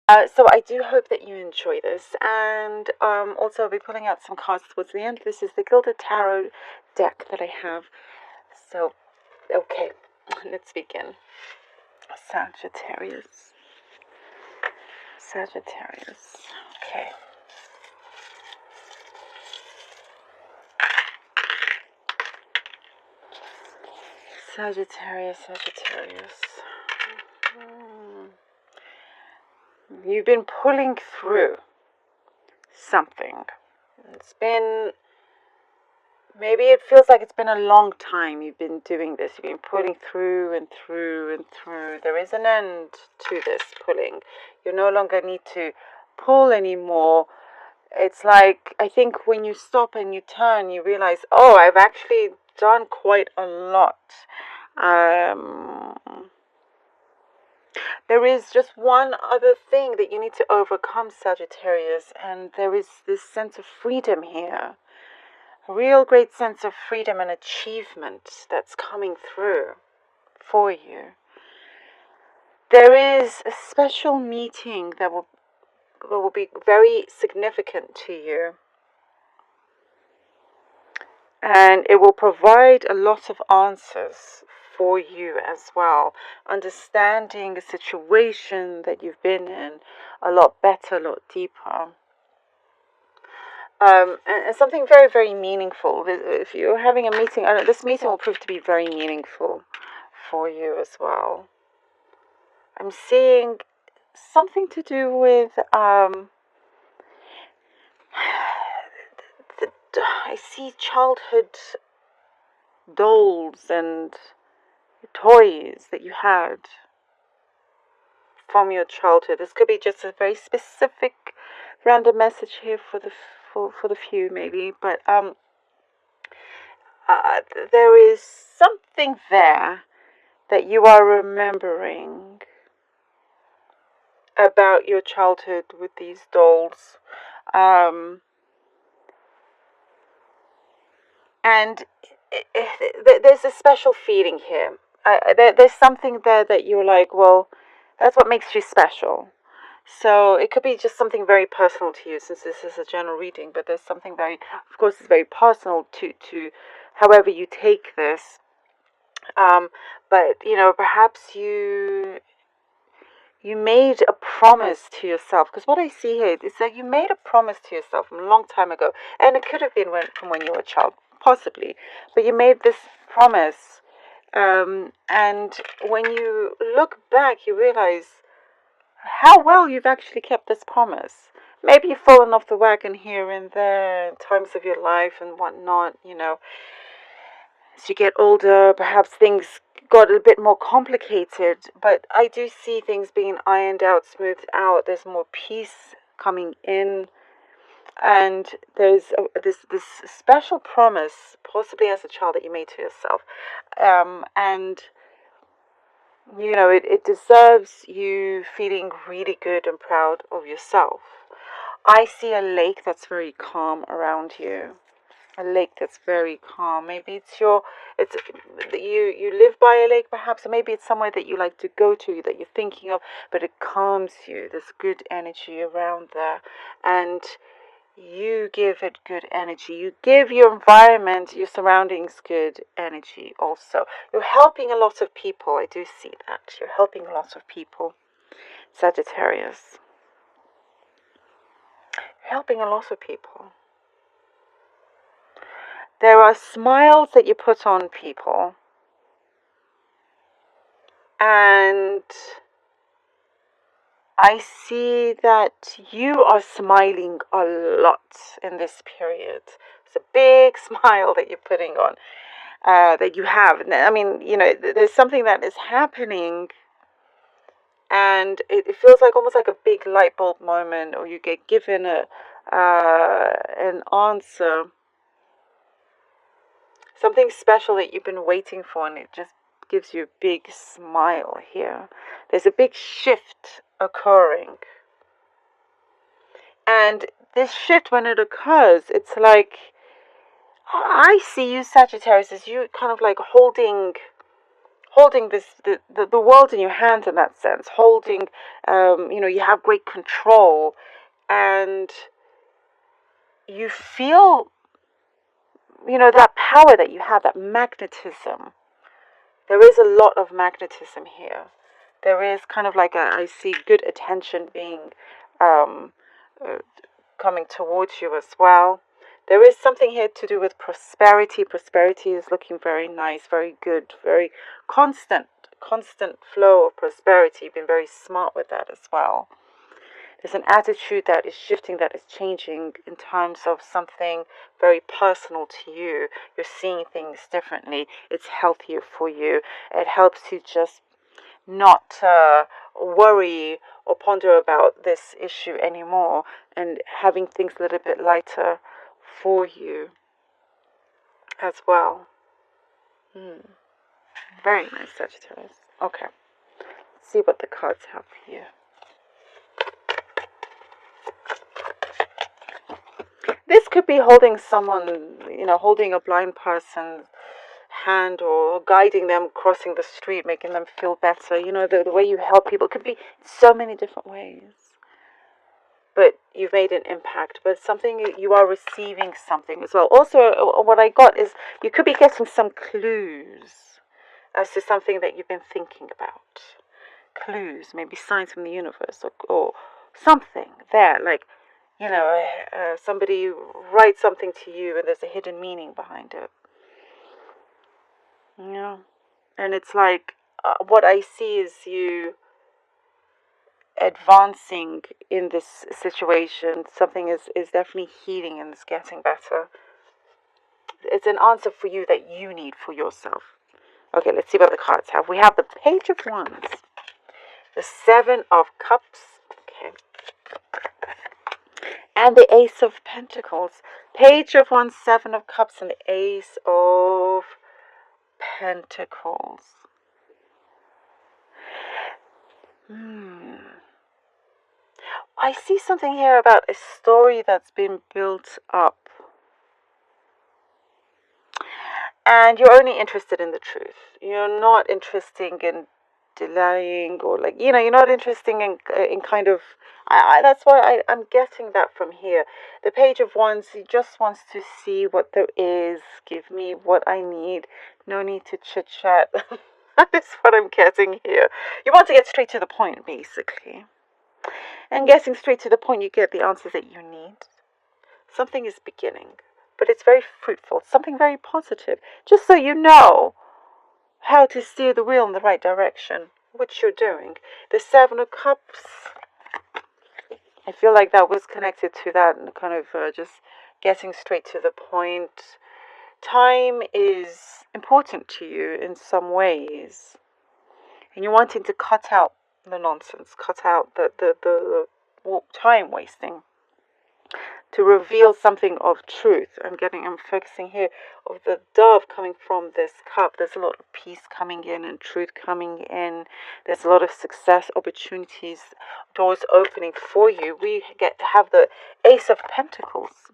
So I do hope that you enjoy this, and also I'll be pulling out some cards towards the end. This is the Gilded Tarot deck that I have. So, okay, let's begin. Sagittarius. Sagittarius. Okay. Sagittarius, Sagittarius. You've been pulling through something. It's been, maybe it feels like it's been a long time you've been doing this. You've been pulling through and through and through. There is an end to this pulling. You no longer need to pull anymore. It's like, I think when you stop and you turn, you realize, oh, I've actually done quite a lot. There is just one other thing that you need to overcome, Sagittarius, and there is this sense of freedom here. A real great sense of freedom and achievement that's coming through for you. There is a special meeting that will be very significant to you. And it will provide a lot of answers for you as well. Understanding a situation that you've been in a lot better, a lot deeper. And something very, very meaningful. If you're having a meeting, this meeting will prove to be very meaningful for you as well. I'm seeing something to do with I see childhood dolls and toys that you had from your childhood. This could be just a very specific random message here for the few maybe, but there is something there that you are remembering about your childhood with these dolls. And there's a special feeling here. There's something there that you're like, well, that's what makes you special. So it could be just something very personal to you, since this is a general reading, but there's something very, of course, it's very personal to however you take this. But, perhaps you made a promise to yourself, because what I see here is that you made a promise to yourself a long time ago, and it could have been from when you were a child, possibly, but you made this promise, and when you look back, you realize how well you've actually kept this promise. Maybe you've fallen off the wagon here and there in times of your life and whatnot, as you get older, perhaps things got a bit more complicated, but I do see things being ironed out, smoothed out. There's more peace coming in, and there's this special promise, possibly as a child, that you made to yourself, and it deserves you feeling really good and proud of yourself. I see a lake that's very calm around you. A lake that's very calm. Maybe you live by a lake, perhaps, or maybe it's somewhere that you like to go to, that you're thinking of, but it calms you. There's good energy around there, and you give it good energy. You give your environment, your surroundings, good energy also. You're helping a lot of people. I do see that. You're helping a lot of people, Sagittarius. You're helping a lot of people. There are smiles that you put on people, and I see that you are smiling a lot in this period. It's a big smile that you're putting on, that you have. I mean, there's something that is happening, and it feels like almost like a big light bulb moment, or you get given an answer. Something special that you've been waiting for, and it just gives you a big smile here. There's a big shift occurring. And this shift, when it occurs, it's like, I see you, Sagittarius, as you kind of like holding holding the world in your hands in that sense, holding, you have great control, and you feel, that power that you have, that magnetism. There is a lot of magnetism here. There is kind of like I see good attention being um, uh, coming towards you as well. There is something here to do with prosperity. Prosperity is looking very nice, very good, very constant flow of prosperity. You've been very smart with that as well. There's an attitude that is shifting, that is changing in terms of something very personal to you. You're seeing things differently. It's healthier for you. It helps you just not worry or ponder about this issue anymore, and having things a little bit lighter for you as well. Very nice, Sagittarius. Okay, let's see what the cards have for you. This could be holding someone, holding a blind person's hand, or guiding them crossing the street, making them feel better. The way you help people could be so many different ways. But you've made an impact. But something, you are receiving something as well. Also, what I got is you could be getting some clues as to something that you've been thinking about. Clues, maybe signs from the universe, or something there, like, somebody writes something to you and there's a hidden meaning behind it. Yeah. And it's like, what I see is you advancing in this situation. Something is definitely healing and it's getting better. It's an answer for you that you need for yourself. Okay, let's see what the cards have. We have the Page of Wands, the Seven of Cups, okay, and the Ace of Pentacles. Page of Wands, Seven of Cups, and the Ace of Pentacles. I see something here about a story that's been built up. And you're only interested in the truth. You're not interested in delaying, or you're not interested in kind of, that's why I'm getting that from here. The Page of Wands, he just wants to see what there is, give me what I need, no need to chit chat. That is what I'm getting here. You want to get straight to the point, basically. And getting straight to the point, you get the answers that you need. Something is beginning, but it's very fruitful, something very positive, just so you know how to steer the wheel in the right direction, which you're doing. The Seven of Cups, I feel like that was connected to that, and kind of just getting straight to the point. Time is important to you in some ways, and you're wanting to cut out the nonsense, cut out the time wasting, to reveal something of truth. I'm focusing here of the dove coming from this cup. There's a lot of peace coming in and truth coming in. There's a lot of success, opportunities, doors opening for you. We get to have the Ace of Pentacles.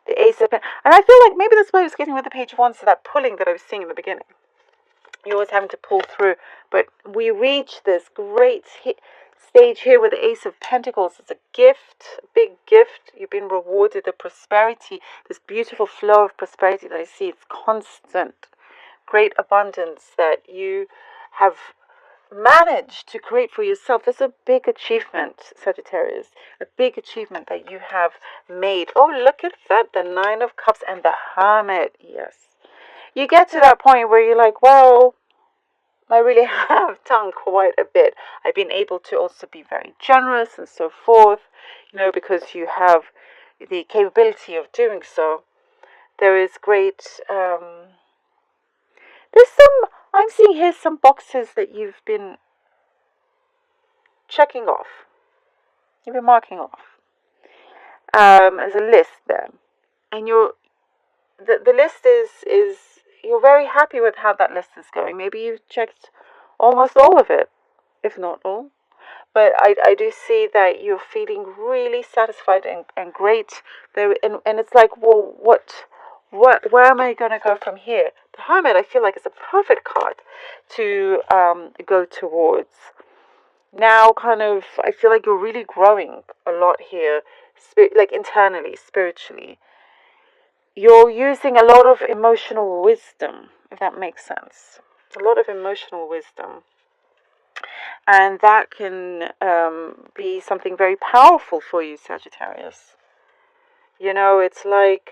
The Ace of Pentacles. And I feel like maybe that's why I was getting with the Page of Wands, so that pulling that I was seeing in the beginning. You're always having to pull through. But we reach this great stage here with the Ace of Pentacles. It's a gift, a big gift. You've been rewarded the prosperity, this beautiful flow of prosperity that I see. It's constant, great abundance that you have managed to create for yourself. It's a big achievement, Sagittarius, a big achievement that you have made. Oh, look at that, the Nine of Cups and the Hermit. Yes, you get to that point where you're like, well, I really have done quite a bit. I've been able to also be very generous and so forth, because you have the capability of doing so. There is great, I'm seeing here some boxes that you've been checking off. You've been marking off. As a list there. And the list is you're very happy with how that list is going. Maybe you've checked almost all of it, if not all. But I do see that you're feeling really satisfied and great there. And it's like, well, where am I going to go from here? The Hermit, I feel like, is a perfect card to go towards. Now, kind of, I feel like you're really growing a lot here, like internally, spiritually. You're using a lot of emotional wisdom, if that makes sense. A lot of emotional wisdom. And that can be something very powerful for you, Sagittarius. You know, it's like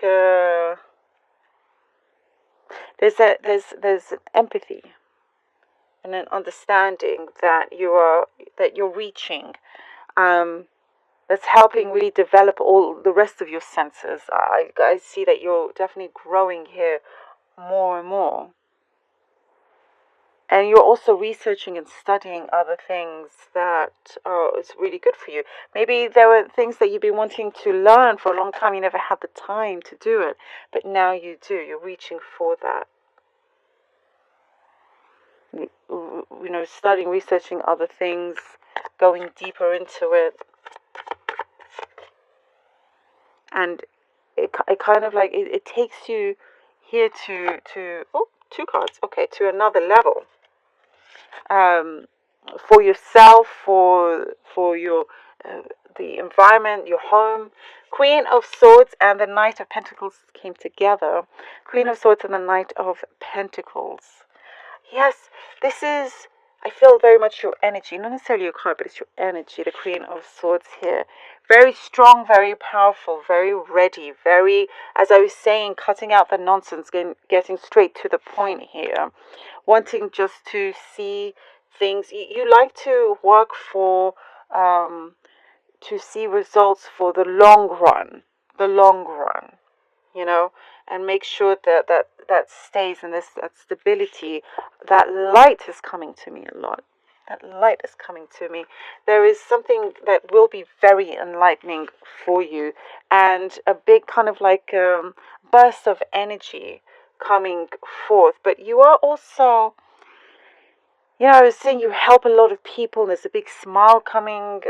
there's an empathy and an understanding that you're reaching. That's helping really develop all the rest of your senses. I see that you're definitely growing here more and more. And you're also researching and studying other things that is really good for you. Maybe there were things that you've been wanting to learn for a long time. You never had the time to do it. But now you do. You're reaching for that. You know, studying, researching other things, going deeper into it. And it kind of like, it takes you here to oh, 2 cards. Okay, to another level. For yourself, for your the environment, your home. Queen of Swords and the Knight of Pentacles came together. Queen of Swords and the Knight of Pentacles. Yes, this is, I feel, very much your energy. Not necessarily your card, but it's your energy. The Queen of Swords here. Very strong, very powerful, very ready, very, as I was saying, cutting out the nonsense, getting straight to the point here. Wanting just to see things. You like to work for, to see results for the long run. The long run, you know, and make sure that stays in this, that stability. That light is coming to me a lot. That light is coming to me. There is something that will be very enlightening for you, and a big kind of like burst of energy coming forth. But you are also, you know, I was saying you help a lot of people, and there's a big smile coming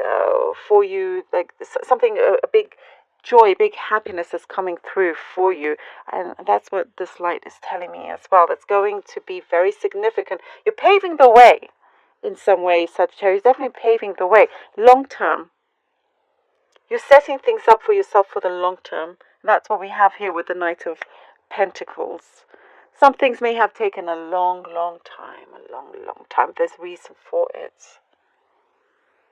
for you, like something, a big joy, big happiness is coming through for you. And that's what this light is telling me as well. That's going to be very significant. You're paving the way in some way, Sagittarius. Definitely paving the way. Long term. You're setting things up for yourself for the long term. That's what we have here with the Knight of Pentacles. Some things may have taken a long, long time. A long, long time. There's reason for it.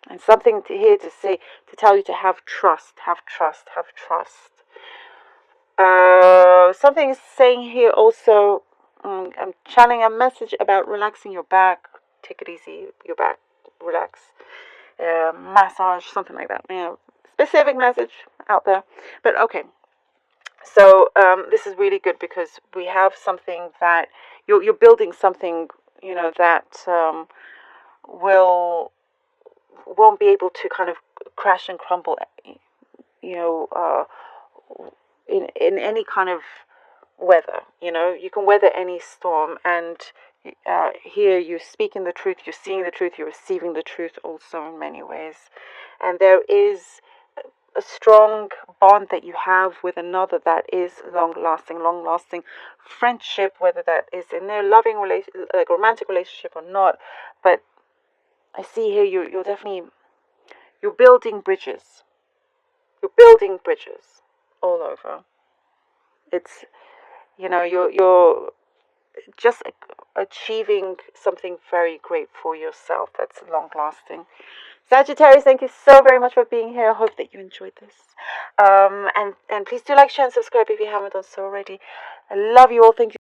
And something here to say, to tell you to have trust, have trust, have trust. Something is saying here also, I'm channeling a message about relaxing your back. Take it easy, your back, relax. Massage, something like that. You know, specific message out there. But okay. So this is really good because we have something that you're building something, you know, that won't be able to kind of crash and crumble, you know, in any kind of weather. You know, you can weather any storm, and here you're speaking the truth, you're seeing the truth, you're receiving the truth also in many ways. And there is a strong bond that you have with another that is long lasting friendship, whether that is in a loving like romantic relationship or not. But I see here you're definitely, you're building bridges. You're building bridges all over. It's, you know, you're just achieving something very great for yourself that's long lasting. Sagittarius, thank you so very much for being here. I hope that you enjoyed this. And please do like, share, and subscribe if you haven't done so already. I love you all. Thank you.